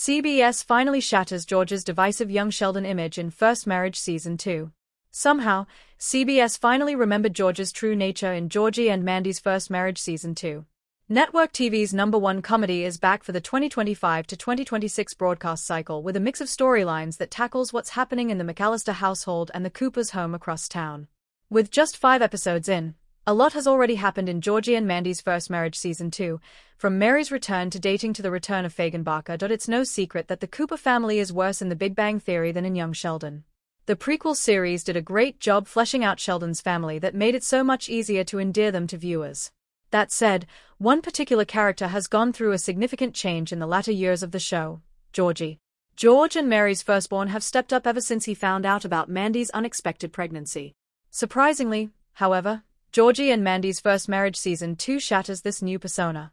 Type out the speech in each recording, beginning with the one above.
CBS finally shatters George's divisive young Sheldon image in First Marriage Season 2. Somehow, CBS finally remembered George's true nature in Georgie and Mandy's First Marriage Season 2. Network TV's #1 comedy is back for the 2025 to 2026 broadcast cycle with a mix of storylines that tackles what's happening in the McAllister household and the Coopers' home across town. With just 5 episodes in, a lot has already happened in Georgie and Mandy's First Marriage Season 2, from Mary's return to dating to the return of Barker. It's no secret that the Cooper family is worse in The Big Bang Theory than in young Sheldon. The prequel series did a great job fleshing out Sheldon's family that made it so much easier to endear them to viewers. That said, one particular character has gone through a significant change in the latter years of the show: Georgie. George and Mary's firstborn have stepped up ever since he found out about Mandy's unexpected pregnancy. Surprisingly, however, Georgie and Mandy's First Marriage Season 2 shatters this new persona.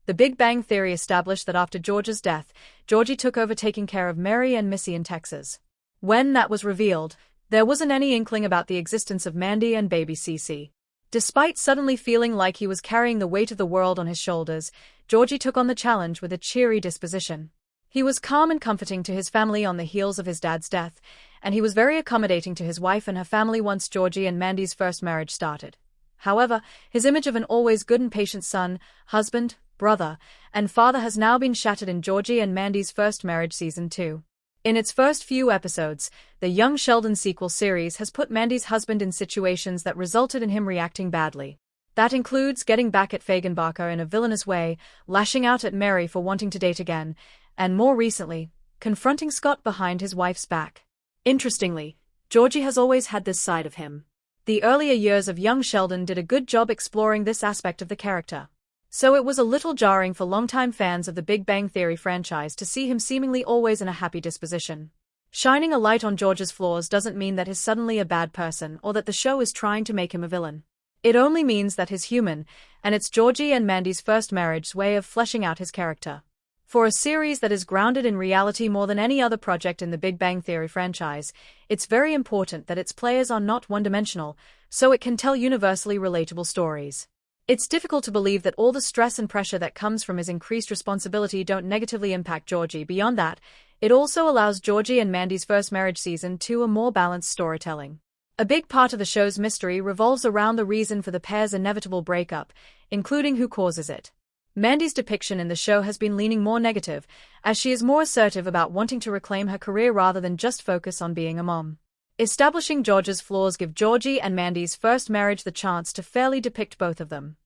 The Big Bang Theory established that after George's death, Georgie took over taking care of Mary and Missy in Texas. When that was revealed, there wasn't any inkling about the existence of Mandy and baby Cece. Despite suddenly feeling like he was carrying the weight of the world on his shoulders, Georgie took on the challenge with a cheery disposition. He was calm and comforting to his family on the heels of his dad's death, and he was very accommodating to his wife and her family once Georgie and Mandy's first marriage started. However, his image of an always good and patient son, husband, brother, and father has now been shattered in Georgie and Mandy's First Marriage Season 2. In its first few episodes, the Young Sheldon sequel series has put Mandy's husband in situations that resulted in him reacting badly. That includes getting back at Barker in a villainous way, lashing out at Mary for wanting to date again, and more recently, confronting Scott behind his wife's back. Interestingly, Georgie has always had this side of him. The earlier years of young Sheldon did a good job exploring this aspect of the character. So it was a little jarring for longtime fans of the Big Bang Theory franchise to see him seemingly always in a happy disposition. Shining a light on George's flaws doesn't mean that he's suddenly a bad person or that the show is trying to make him a villain. It only means that he's human, and it's Georgie and Mandy's first marriage's way of fleshing out his character. For a series that is grounded in reality more than any other project in the Big Bang Theory franchise, it's very important that its players are not one-dimensional, so it can tell universally relatable stories. It's difficult to believe that all the stress and pressure that comes from his increased responsibility don't negatively impact Georgie. Beyond that, it also allows Georgie and Mandy's First Marriage Season 2 a more balanced storytelling. A big part of the show's mystery revolves around the reason for the pair's inevitable breakup, including who causes it. Mandy's depiction in the show has been leaning more negative, as she is more assertive about wanting to reclaim her career rather than just focus on being a mom. Establishing George's flaws give Georgie and Mandy's first marriage the chance to fairly depict both of them.